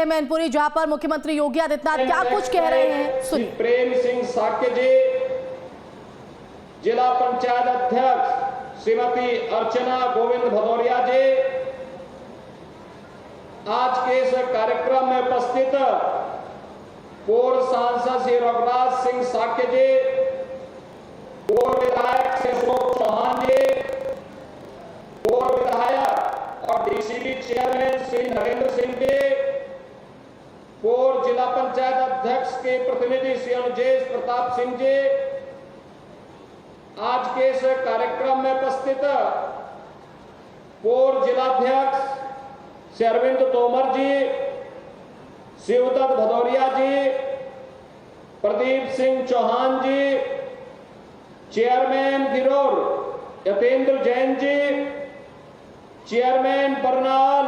हैं मैनपुरी, जहां पर मुख्यमंत्री योगी आदित्यनाथ क्या कुछ कह रहे हैं, सुनिए। प्रेम सिंह साक्य जी, जिला पंचायत अध्यक्ष श्रीमती अर्चना गोविंद भदौरिया जी, आज के इस कार्यक्रम में उपस्थित पूर्व सांसद श्री रघुराज सिंह साक्य जी, पूर्व विधायक श्री अशोक चौहान जी, पूर्व विधायक और डीसीबी चेयरमैन श्री नरेंद्र सिंह जी, पूर्व जिला पंचायत अध्यक्ष के प्रतिनिधि श्री अनुजेश प्रताप सिंह जी, आज के इस कार्यक्रम में उपस्थित पूर्व जिलाध्यक्ष श्री अरविंद तोमर जी, शिवदत्त भदौरिया जी, प्रदीप सिंह चौहान जी, चेयरमैन गिरोर यतेंद्र जैन जी, चेयरमैन बरनाल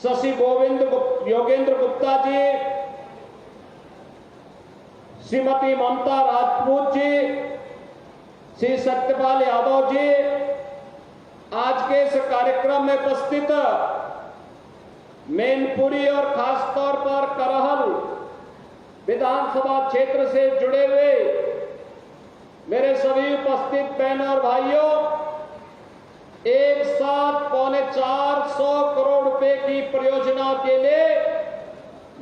शशि गोविंद योगेंद्र गुप्ता जी, श्रीमती ममता राजपूत जी, श्री सत्यपाल यादव जी, आज के इस कार्यक्रम में उपस्थित मैनपुरी और खासतौर पर करहल विधानसभा क्षेत्र से जुड़े हुए मेरे सभी उपस्थित बहनों और भाइयों, एक साथ 450 करोड़ रुपए की परियोजना के लिए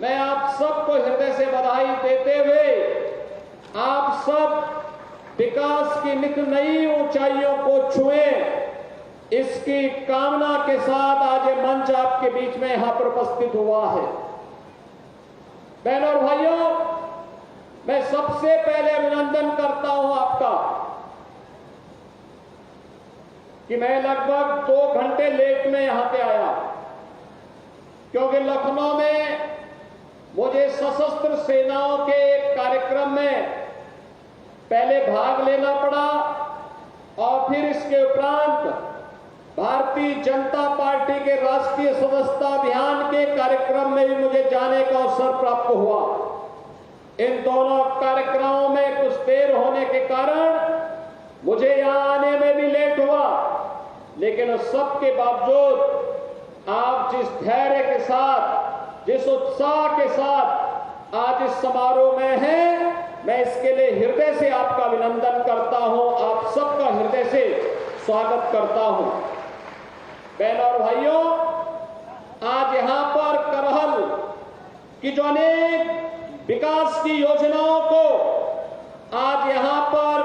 मैं आप सबको हृदय से बधाई देते हुए आप सब विकास की नित नई ऊंचाइयों को छुएं, इसकी कामना के साथ आज ये मंच आपके बीच में यहां पर उपस्थित हुआ है। बहनों और भाइयों, मैं सबसे पहले अभिनंदन करता हूं आपका कि मैं लगभग 2 घंटे लेट में यहां पे आया, क्योंकि लखनऊ में मुझे सशस्त्र सेनाओं के एक कार्यक्रम में पहले भाग लेना पड़ा और फिर इसके उपरांत भारतीय जनता पार्टी के राष्ट्रीय सदस्यता अभियान के कार्यक्रम में भी मुझे जाने का अवसर प्राप्त हुआ। इन दोनों कार्यक्रमों में कुछ देर होने के कारण मुझे यहां आने में भी लेट हुआ, लेकिन उस सब के बावजूद आप जिस धैर्य के साथ, जिस उत्साह के साथ आज इस समारोह में हैं, मैं इसके लिए हृदय से आपका अभिनंदन करता हूं, आप सबका हृदय से स्वागत करता हूं। बहनों और भाइयों, आज यहां पर करहल की जो अनेक विकास की योजनाओं को आज यहां पर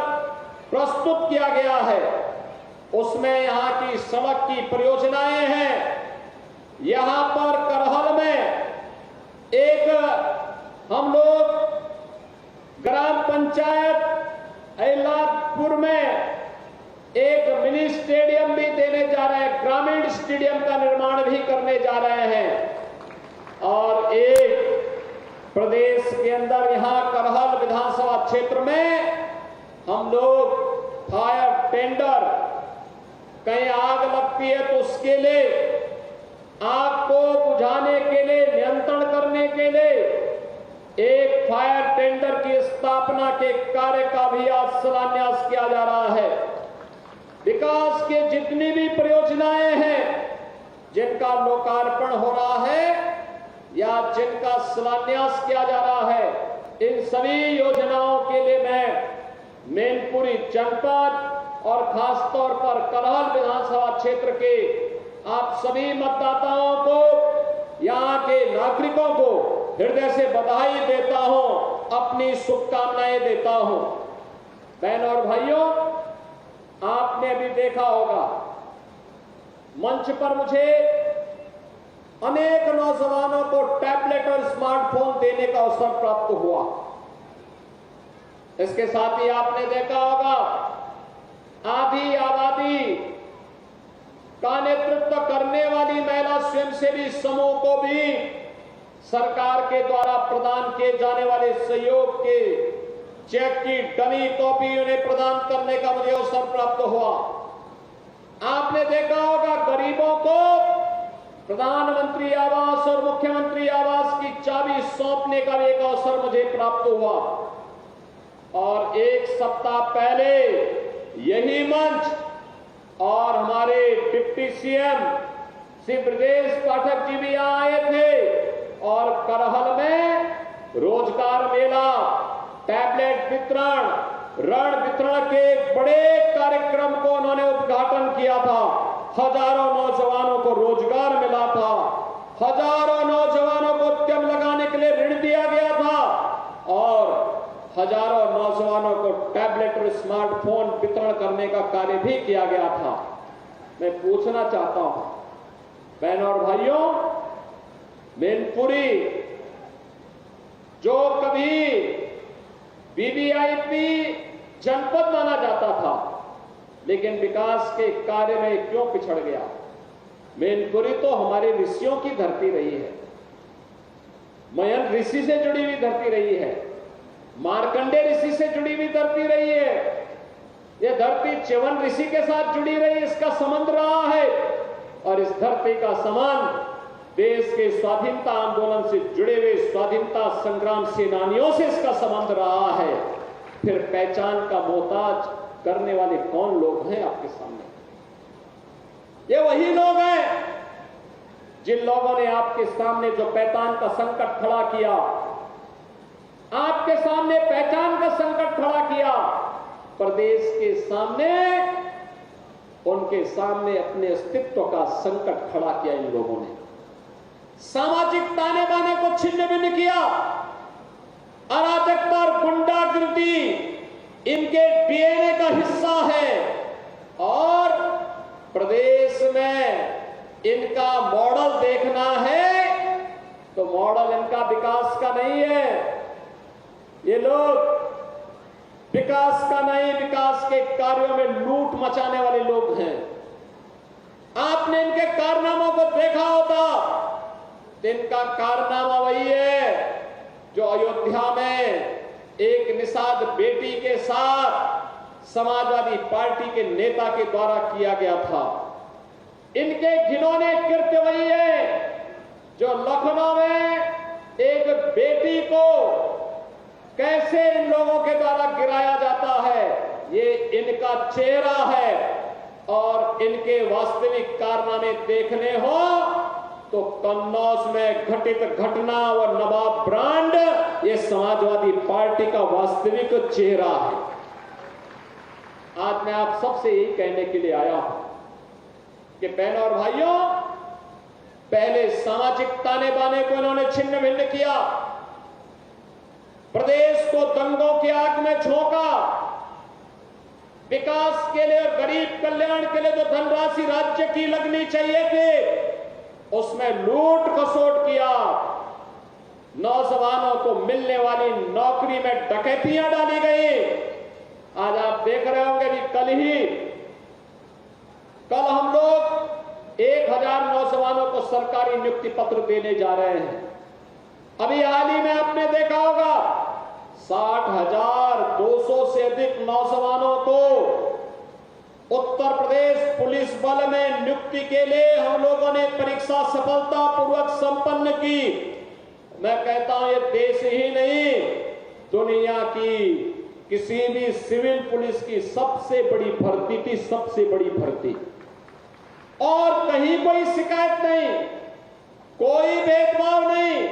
प्रस्तुत किया गया है, उसमें यहां की सड़क की परियोजनाएं हैं। यहां पर करहल में एक हम लोग ग्राम पंचायत एलादपुर में एक मिनी स्टेडियम भी देने जा रहे हैं, ग्रामीण स्टेडियम का निर्माण भी करने जा रहे हैं। और एक प्रदेश के अंदर यहां करहल विधानसभा क्षेत्र में हम लोग फायर टेंडर, कहीं आग लगती है तो उसके लिए आग को बुझाने के लिए, नियंत्रण करने के लिए एक फायर टेंडर की स्थापना के कार्य का भी आज शिलान्यास किया जा रहा है। विकास के जितनी भी परियोजनाएं हैं जिनका लोकार्पण हो रहा है या जिनका शिलान्यास किया जा रहा है, इन सभी योजनाओं के लिए मैं मैनपुरी जनपद और खासतौर पर करहल विधानसभा क्षेत्र के आप सभी मतदाताओं को, यहाँ के नागरिकों को हृदय से बधाई देता हूं, अपनी शुभकामनाएं देता हूं। बहनों और भाइयों, आपने अभी देखा होगा मंच पर मुझे अनेक नौजवानों को टैबलेट और स्मार्टफोन देने का अवसर प्राप्त हुआ। इसके साथ ही आपने देखा होगा आधी आबादी का नेतृत्व करने वाली महिला स्वयंसेवी समूह को भी सरकार के द्वारा प्रदान किए जाने वाले सहयोग के चेक की डमी कॉपी उन्हें प्रदान करने का मुझे अवसर प्राप्त हुआ। आपने देखा होगा गरीबों को प्रधानमंत्री आवास और मुख्यमंत्री आवास की चाबी सौंपने का भी एक अवसर मुझे प्राप्त हुआ। और एक सप्ताह पहले यही मंच और हमारे डिप्टी सीएम श्री ब्रजेश पाठक जी भी यहाँ आए थे करहल में रोजगार मेला, टैबलेट वितरण, ऋण वितरण के बड़े कार्यक्रम को उन्होंने उद्घाटन किया था। हजारों नौजवानों को रोजगार मिला था, हजारों नौजवानों को उद्यम लगाने के लिए ऋण दिया गया था और हजारों नौजवानों को टैबलेट और स्मार्टफोन वितरण करने का कार्य भी किया गया था। मैं पूछना चाहता हूं बहनों और भाइयों, मैनपुरी जो कभी वीवीआईपी जनपद माना जाता था, लेकिन विकास के कार्य में क्यों पिछड़ गया? मैनपुरी तो हमारे ऋषियों की धरती रही है, मयन ऋषि से जुड़ी हुई धरती रही है, मार्कंडे ऋषि से जुड़ी हुई धरती रही है। यह धरती च्यवन ऋषि के साथ जुड़ी रही, इसका संबंध रहा है और इस धरती का संबंध देश के स्वाधीनता आंदोलन से जुड़े हुए स्वाधीनता संग्राम सेनानियों से इसका संबंध रहा है। फिर पहचान का मोहताज करने वाले कौन लोग हैं आपके सामने? ये वही लोग हैं जिन लोगों ने आपके सामने जो पहचान का संकट खड़ा किया, आपके सामने पहचान का संकट खड़ा किया, प्रदेश के सामने, उनके सामने अपने अस्तित्व का संकट खड़ा किया। इन लोगों ने सामाजिक ताने बाने को छिन्न भिन्न किया, अराजकता और गुंडागिर्दी इनके डीएनए का हिस्सा है और प्रदेश में इनका मॉडल देखना है तो मॉडल इनका विकास का नहीं है। ये लोग विकास का नहीं, विकास के कार्यों में लूट मचाने वाले लोग हैं। आपने इनके कारनामों को देखा होता, इनका कारनामा वही है जो अयोध्या में एक निषाद बेटी के साथ समाजवादी पार्टी के नेता के द्वारा किया गया था। इनके घिनौने कृत्य वही है जो लखनऊ में एक बेटी को कैसे इन लोगों के द्वारा गिराया जाता है, ये इनका चेहरा है। और इनके वास्तविक कारनामे देखने हो तो कन्नौज में घटित घटना और नवाब ब्रांड ये समाजवादी पार्टी का वास्तविक चेहरा है। आज मैं आप सबसे यही कहने के लिए आया हूं कि बहनों और भाइयों, पहले सामाजिक ताने बाने को इन्होंने छिन्न भिन्न किया, प्रदेश को दंगों की आग में झोंका, विकास के लिए और गरीब कल्याण के लिए जो धनराशि राज्य की लगनी चाहिए थी उसमें लूट खसोट किया, नौजवानों को मिलने वाली नौकरी में डकैतियां डाली गई। आज आप देख रहे होंगे कि कल हम लोग 1000 नौजवानों को सरकारी नियुक्ति पत्र देने जा रहे हैं। अभी हाल ही में आपने देखा होगा 60,200 से अधिक नौजवानों को उत्तर प्रदेश पुलिस बल में नियुक्ति के लिए हम लोगों ने परीक्षा सफलतापूर्वक संपन्न की। मैं कहता हूं ये देश ही नहीं, दुनिया की किसी भी सिविल पुलिस की सबसे बड़ी भर्ती थी, सबसे बड़ी भर्ती। और कहीं कोई शिकायत नहीं, कोई भेदभाव नहीं,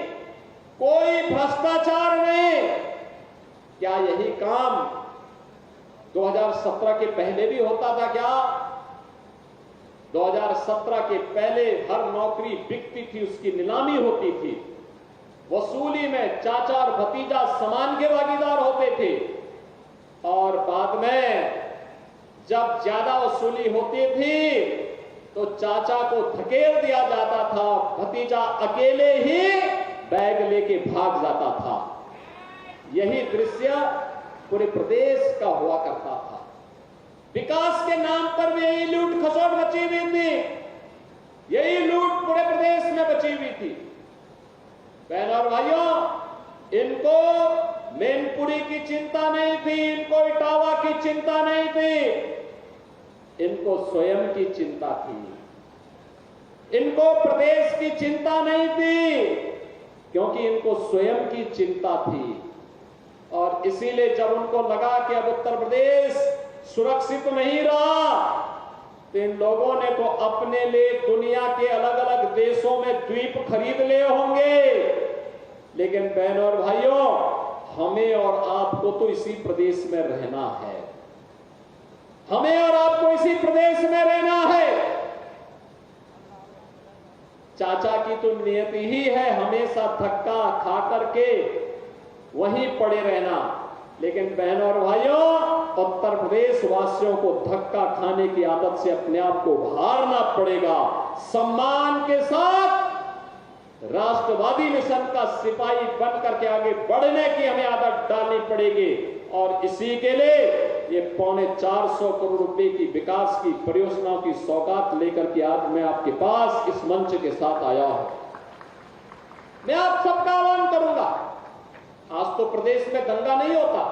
कोई भ्रष्टाचार नहीं। क्या यही काम 2017 के पहले भी होता था क्या? 2017 के पहले हर नौकरी बिकती थी, उसकी नीलामी होती थी, वसूली में चाचा और भतीजा समान के भागीदार होते थे और बाद में जब ज्यादा वसूली होती थी तो चाचा को धकेल दिया जाता था, भतीजा अकेले ही बैग लेके भाग जाता था। यही दृश्य पूरे प्रदेश का हुआ करता था। विकास के नाम पर भी यही लूट खसोट मची हुई थी, यही लूट पूरे प्रदेश में बची हुई थी। बहनों और भाइयों, इनको मैनपुरी की चिंता नहीं थी, इनको इटावा की चिंता नहीं थी, इनको स्वयं की चिंता थी। इनको प्रदेश की चिंता नहीं थी क्योंकि इनको स्वयं की चिंता थी। और इसीलिए जब उनको लगा कि अब उत्तर प्रदेश सुरक्षित नहीं रहा तो इन लोगों ने तो अपने लिए दुनिया के अलग अलग देशों में द्वीप खरीद लिए होंगे लेकिन बहनों और भाइयों, हमें और आपको तो इसी प्रदेश में रहना है। हमें और आपको इसी प्रदेश में रहना है। चाचा की तो नियति ही है हमेशा धक्का खा करके वहीं पड़े रहना, लेकिन बहनों और भाइयों, उत्तर प्रदेश वासियों को धक्का खाने की आदत से अपने आप को उभारना पड़ेगा। सम्मान के साथ राष्ट्रवादी मिशन का सिपाही बनकर के आगे बढ़ने की हमें आदत डालनी पड़ेगी। और इसी के लिए ये 450 करोड़ रुपए की विकास की परियोजनाओं की सौगात लेकर के आज मैं आपके पास इस मंच के साथ आया हूं। मैं आप सबका आह्वान करूंगा, आज तो प्रदेश में दंगा नहीं होता,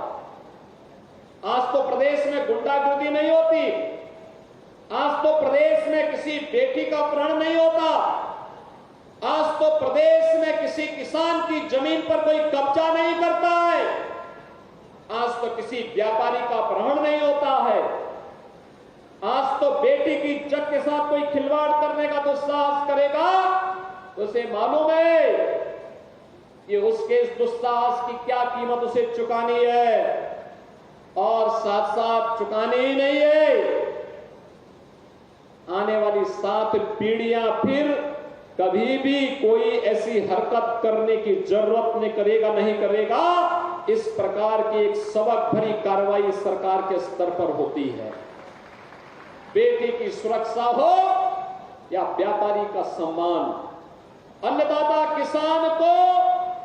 आज तो प्रदेश में गुंडागर्दी नहीं होती, आज तो प्रदेश में किसी बेटी का अपहरण नहीं होता, आज तो प्रदेश में किसी किसान की जमीन पर कोई कब्जा नहीं करता है, आज तो किसी व्यापारी का अपहरण नहीं होता है, आज तो बेटी की इज्जत के साथ कोई खिलवाड़ करने का तो साहस करेगा तो उसे मालूम है कि उसके इस दुस्साहस की क्या कीमत उसे चुकानी है। और साथ साथ चुकानी ही नहीं है, आने वाली 7 पीढ़ियां फिर कभी भी कोई ऐसी हरकत करने की जरूरत नहीं करेगा। इस प्रकार की एक सबक भरी कार्रवाई सरकार के स्तर पर होती है। बेटी की सुरक्षा हो या व्यापारी का सम्मान, अन्नदाता किसान को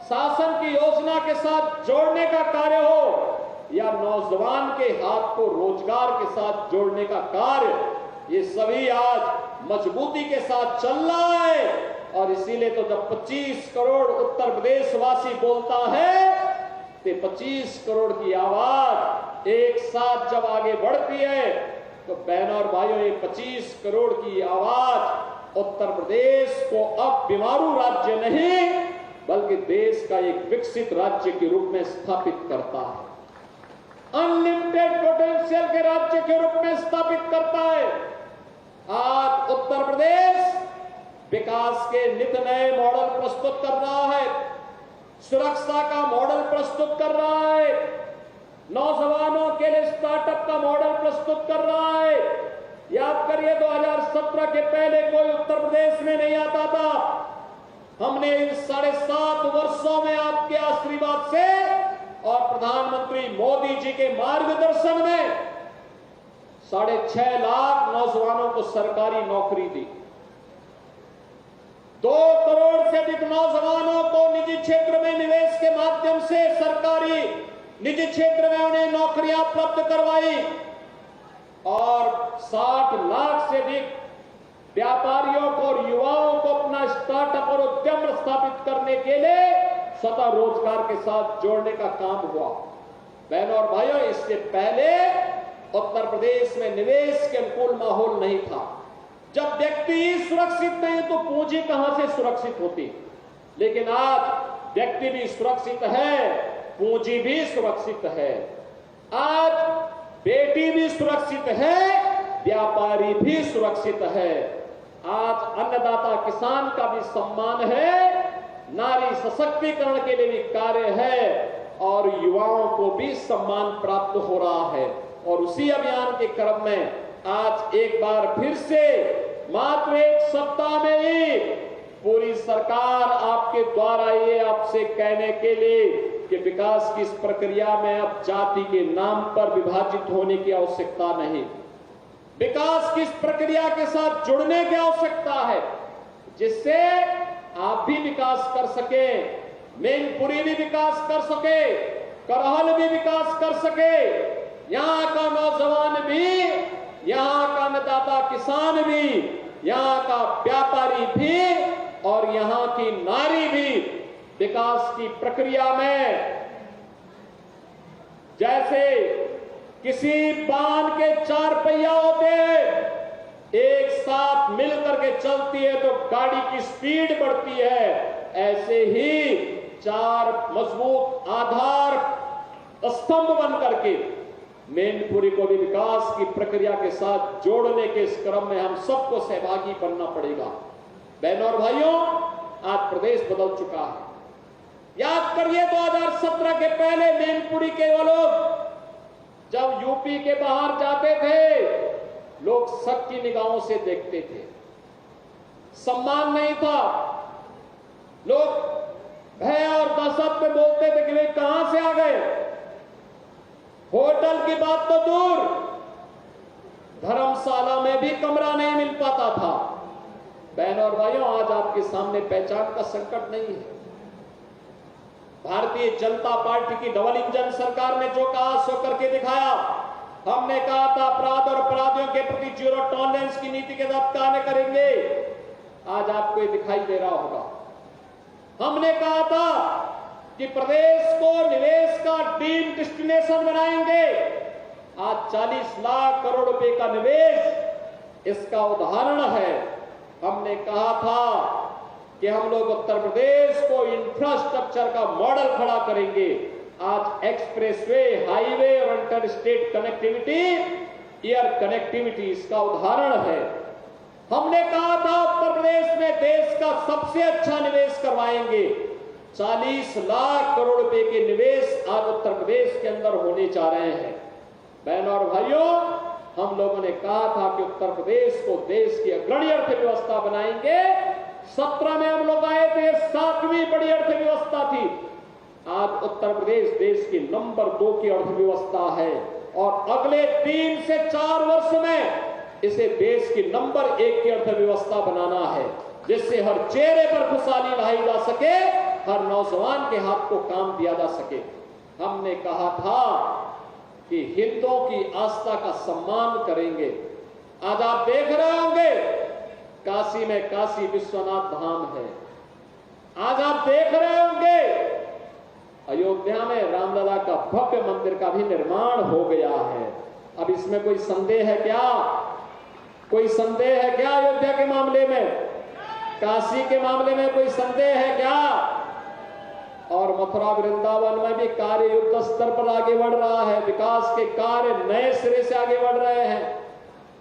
शासन की योजना के साथ जोड़ने का कार्य हो या नौजवान के हाथ को रोजगार के साथ जोड़ने का कार्य, ये सभी आज मजबूती के साथ चल रहा है। और इसीलिए तो जब 25 करोड़ उत्तर प्रदेश वासी बोलता है तो 25 करोड़ की आवाज एक साथ जब आगे बढ़ती है तो बहनों और भाइयों, ये 25 करोड़ की आवाज उत्तर प्रदेश को अब बीमारू राज्य नहीं बल्कि देश का एक विकसित राज्य के रूप में स्थापित करता है, अनलिमिटेड पोटेंशियल के राज्य के रूप में स्थापित करता है। आज उत्तर प्रदेश विकास के नित नए मॉडल प्रस्तुत कर रहा है, सुरक्षा का मॉडल प्रस्तुत कर रहा है, नौजवानों के लिए स्टार्टअप का मॉडल प्रस्तुत कर रहा है। याद करिए 2017 के पहले कोई उत्तर प्रदेश में नहीं आता था। हमने इन 7.5 वर्षों में आपके आशीर्वाद से और प्रधानमंत्री मोदी जी के मार्गदर्शन में 6.5 लाख नौजवानों को सरकारी नौकरी दी, 2 करोड़ से अधिक नौजवानों को निजी क्षेत्र में निवेश के माध्यम से सरकारी निजी क्षेत्र में उन्हें नौकरियां उपलब्ध करवाई और 60 लाख से अधिक व्यापारियों को और युवाओं को अपना स्टार्टअप और उद्यम स्थापित करने के लिए स्वतः रोजगार के साथ जोड़ने का काम हुआ। बहनों और भाइयों, इससे पहले उत्तर प्रदेश में निवेश के अनुकूल माहौल नहीं था। जब व्यक्ति ही सुरक्षित नहीं तो पूंजी कहां से सुरक्षित होती। लेकिन आज व्यक्ति भी सुरक्षित है, पूंजी भी सुरक्षित है, आज बेटी भी सुरक्षित है, व्यापारी भी सुरक्षित है, आज अन्नदाता किसान का भी सम्मान है, नारी सशक्तिकरण के लिए भी कार्य है और युवाओं को भी सम्मान प्राप्त हो रहा है। और उसी अभियान के क्रम में आज एक बार फिर से मात्र 1 सप्ताह में ही पूरी सरकार आपके द्वारा ये आपसे कहने के लिए कि विकास की इस प्रक्रिया में अब जाति के नाम पर विभाजित होने की आवश्यकता नहीं, विकास की इस प्रक्रिया के साथ जुड़ने की आवश्यकता है जिससे आप भी विकास कर सके, मैनपुरी भी विकास कर सके, करहल भी विकास कर सके, यहां का नौजवान भी, यहां का अन्नदाता किसान भी, यहां का व्यापारी भी और यहां की नारी भी विकास की प्रक्रिया में जैसे किसी वाहन के 4 पहिया होते हैं, एक साथ मिलकर के चलती है तो गाड़ी की स्पीड बढ़ती है, ऐसे ही 4 मजबूत आधार स्तंभ बन करके मैनपुरी को भी विकास की प्रक्रिया के साथ जोड़ने के इस क्रम में हम सबको सहभागी बनना पड़ेगा। बहनों और भाइयों, आज प्रदेश बदल चुका है, याद करिए 2017 के पहले मैनपुरी के वो लोग जब यूपी के बाहर जाते थे, लोग शक की निगाहों से देखते थे, सम्मान नहीं था, लोग भय और दहशत में बोलते थे कि वे कहां से आ गए। होटल की बात तो दूर, धर्मशाला में भी कमरा नहीं मिल पाता था। बहनों और भाइयों, आज आपके सामने पहचान का संकट नहीं है। भारतीय जनता पार्टी की डबल इंजन सरकार ने जो कहा सो करके दिखाया। हमने कहा था अपराध और अपराधियों के प्रति जीरो टॉलरेंस की नीति के तहत कार्य करेंगे, आज आपको ये दिखाई दे रहा होगा। हमने कहा था कि प्रदेश को निवेश का ड्रीम डेस्टिनेशन बनाएंगे, आज 40 लाख करोड़ रुपए का निवेश इसका उदाहरण है। हमने कहा था कि हम लोग उत्तर प्रदेश को इंफ्रास्ट्रक्चर का मॉडल खड़ा करेंगे, आज एक्सप्रेसवे, हाईवे और inter state connectivity, air connectivity इसका उदाहरण है। हमने कहा था उत्तर प्रदेश में देश का सबसे अच्छा निवेश करवाएंगे, 40 लाख करोड़ रुपए के निवेश आज उत्तर प्रदेश के अंदर होने जा रहे हैं। बहनों और भाइयों, हम लोगों ने कहा था कि उत्तर प्रदेश को देश की अग्रणी अर्थव्यवस्था बनाएंगे। 17 में हम लोग आए थे, 7वीं बड़ी अर्थव्यवस्था थी, आज उत्तर प्रदेश देश की नंबर 2 की अर्थव्यवस्था है और अगले 3 से 4 वर्ष में इसे देश की नंबर 1 की अर्थव्यवस्था बनाना है, जिससे हर चेहरे पर खुशहाली लाई जा सके, हर नौजवान के हाथ को काम दिया जा सके। हमने कहा था कि हिंदुओं की आस्था का सम्मान करेंगे। आज आप देख रहे होंगे काशी में काशी विश्वनाथ धाम है, आज आप देख रहे होंगे अयोध्या में रामलला का भव्य मंदिर का भी निर्माण हो गया है। अब इसमें कोई संदेह है क्या? कोई संदेह है क्या अयोध्या के मामले में? काशी के मामले में कोई संदेह है क्या? और मथुरा वृंदावन में भी कार्य युद्ध स्तर पर आगे बढ़ रहा है, विकास के कार्य नए सिरे से आगे बढ़ रहे हैं।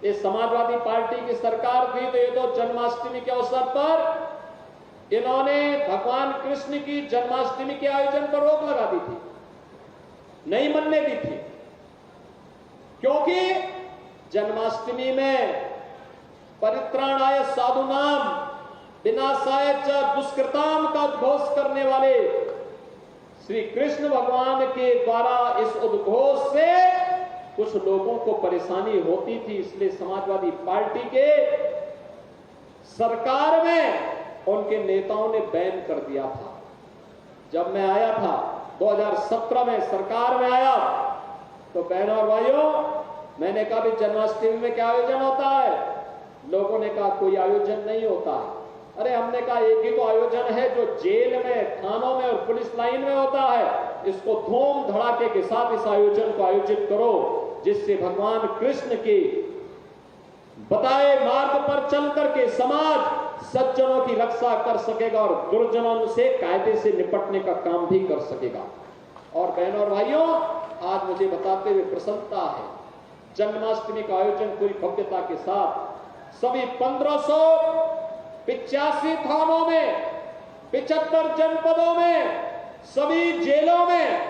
ये समाजवादी पार्टी की सरकार थी तो ये तो जन्माष्टमी के अवसर पर इन्होंने भगवान कृष्ण की जन्माष्टमी के आयोजन पर रोक लगा दी थी, नहीं मनने दी थी, क्योंकि जन्माष्टमी में परित्राणाय साधुनाम विनाशाय च दुष्कृताम का उद्घोष करने वाले श्री कृष्ण भगवान के द्वारा इस उद्घोष से कुछ लोगों को परेशानी होती थी, इसलिए समाजवादी पार्टी के सरकार में उनके नेताओं ने बैन कर दिया था। जब मैं आया था 2017 में सरकार में आया तो बहनों और भाइयों, मैंने कहा भी जन्माष्टमी में क्या आयोजन होता है? लोगों ने कहा कोई आयोजन नहीं होता। अरे हमने कहा एक ही तो आयोजन है जो जेल में, थानों में और पुलिस लाइन में होता है, इसको धूम धड़ाके के साथ इस आयोजन को आयोजित करो, जिससे भगवान कृष्ण के बताए मार्ग पर चल करके समाज सज्जनों की रक्षा कर सकेगा और दुर्जनों से कायदे से निपटने का काम भी कर सकेगा। और बहनों और भाइयों, आज मुझे बताते हुए प्रसन्नता है, जन्माष्टमी का आयोजन पूरी भव्यता के साथ सभी 1585 थानों में, 75 जनपदों में, सभी जेलों में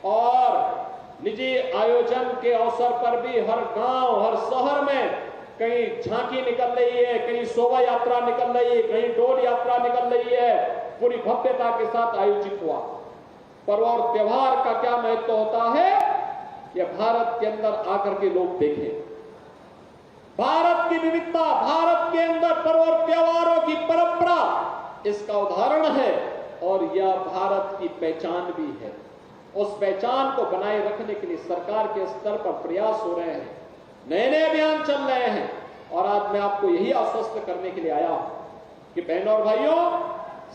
और निजी आयोजन के अवसर पर भी हर गांव, हर शहर में कहीं झांकी निकल रही है, कहीं शोभा यात्रा निकल रही है, कहीं डोल यात्रा निकल रही है, पूरी भव्यता के साथ आयोजित हुआ। पर्व और त्योहार का क्या महत्व होता है, यह भारत के अंदर आकर के लोग देखें। भारत की विविधता, भारत के अंदर पर्व और त्योहारों की परंपरा इसका उदाहरण है और यह भारत की पहचान भी है। उस पहचान को बनाए रखने के लिए सरकार के स्तर पर प्रयास हो रहे हैं, नए नए अभियान चल रहे हैं। और आज मैं आपको यही आश्वस्त करने के लिए आया हूं कि बहनों और भाइयों,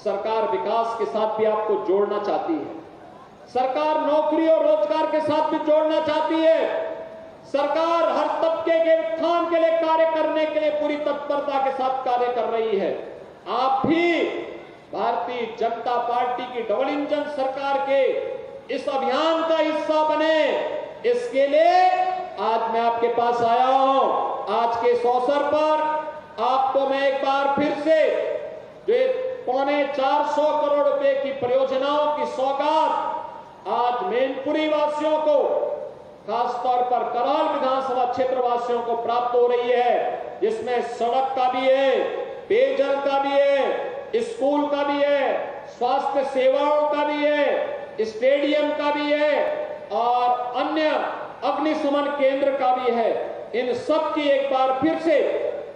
सरकार विकास के साथ भी आपको जोड़ना चाहती है, सरकार नौकरी और रोजगार के साथ भी जोड़ना चाहती है, सरकार हर तबके के उत्थान के लिए कार्य करने के लिए पूरी तत्परता के साथ कार्य कर रही है। आप भी भारतीय जनता पार्टी की डबल इंजन सरकार के इस अभियान का हिस्सा बने, इसके लिए आज मैं आपके पास आया हूं। आज के इस अवसर पर आपको मैं एक बार फिर से जो 450 करोड़ रुपए की परियोजनाओं की सौगात आज मैनपुरी वासियों को, खासतौर पर कराल विधानसभा क्षेत्र वासियों को प्राप्त हो रही है, जिसमें सड़क का भी है, पेयजल का भी है, स्कूल का भी है, स्वास्थ्य सेवाओं का भी है, स्टेडियम का भी है और अन्य अग्निशमन केंद्र का भी है। इन सब की एक बार फिर से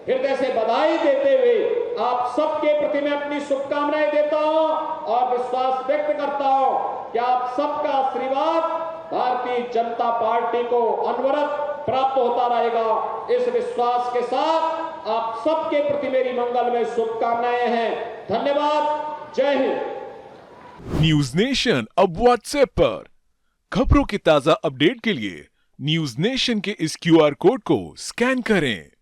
हृदय से बधाई देते हुए आप सबके प्रति मैं अपनी शुभकामनाएं देता हूं और विश्वास व्यक्त करता हूं कि आप सबका आशीर्वाद भारतीय जनता पार्टी को अनवरत प्राप्त होता रहेगा। इस विश्वास के साथ आप सबके प्रति मेरी मंगलमय शुभकामनाएं हैं। धन्यवाद। जय हिंद। न्यूज नेशन अब व्हाट्सएप पर खबरों की ताजा अपडेट के लिए न्यूज नेशन के इस QR कोड को स्कैन करें।